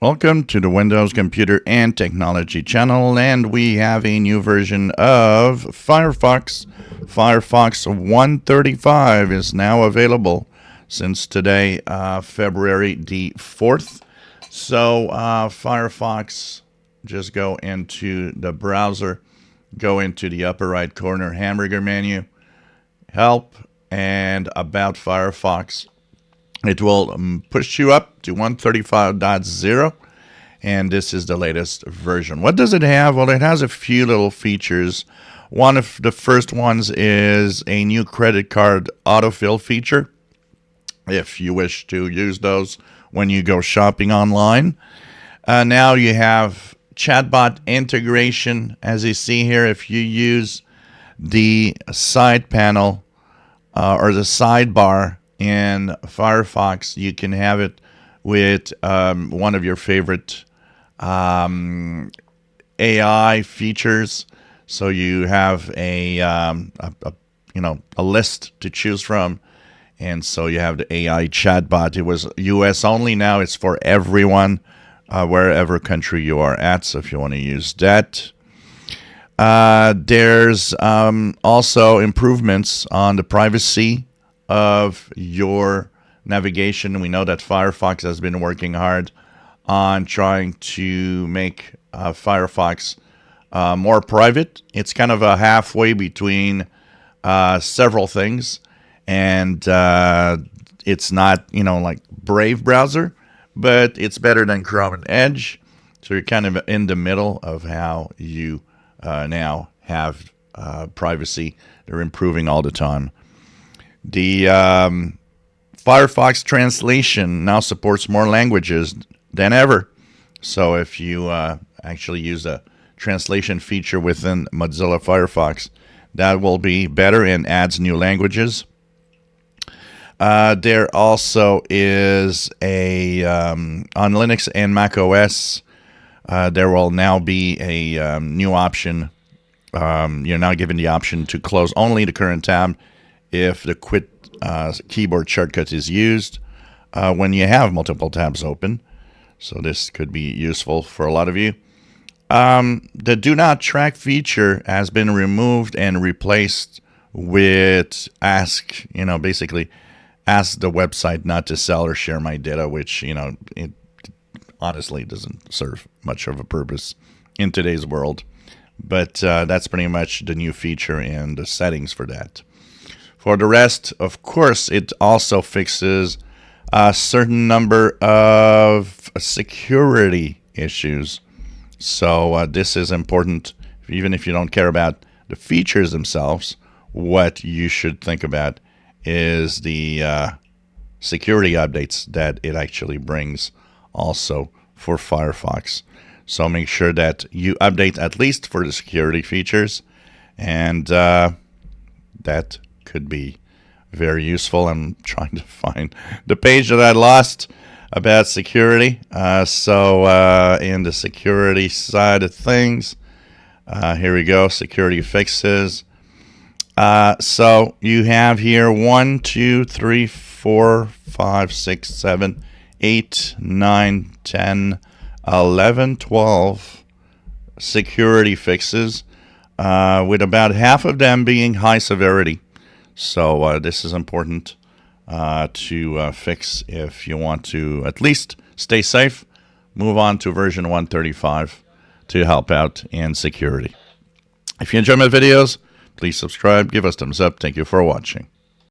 Welcome to the Windows Computer and Technology channel, and we have a new version of Firefox. Firefox 135 is now available since today, February the 4th. So Firefox, just go into the browser, go into the upper right corner hamburger menu, Help, and About Firefox. It will push you up to 135.0, and this is the latest version. What does it have? Well, it has a few little features. One of the first ones is a new credit card autofill feature, if you wish to use those when you go shopping online. Now you have chatbot integration. As you see here, if you use the side panel or the sidebar in Firefox, you can have it with one of your favorite AI features. So you have a list to choose from, and so you have the AI chatbot. It was US only. Now it's for everyone, wherever country you are at. So if you want to use that. There's also improvements on the privacy of your navigation. We know that Firefox has been working hard on trying to make Firefox more private. It's kind of a halfway between several things, and it's not, like Brave browser, but it's better than Chrome and Edge. So you're kind of in the middle of how you now have privacy. They're improving all the time. The Firefox translation now supports more languages than ever. So if you actually use a translation feature within Mozilla Firefox, that will be better and adds new languages. There also is on Linux and Mac OS, there will now be a new option. You're now given the option to close only the current tab if the quit keyboard shortcut is used when you have multiple tabs open. So this could be useful for a lot of you. The Do Not Track feature has been removed and replaced with basically ask the website not to sell or share my data, which, it honestly doesn't serve much of a purpose in today's world. But that's pretty much the new feature and the settings for that. For the rest, of course, it also fixes a certain number of security issues. So this is important, even if you don't care about the features themselves. What you should think about is the security updates that it actually brings also for Firefox. So make sure that you update at least for the security features, and that could be very useful. I'm trying to find the page that I lost about security. So in the security side of things, here we go, security fixes. So you have here 1, 2, 3, 4, 5, 6, 7, 8, 9, 10, 11, 12 security fixes, with about half of them being high severity. So this is important to fix if you want to at least stay safe. Move on to version 135 to help out in security. If you enjoy my videos, please subscribe, give us thumbs up. Thank you for watching.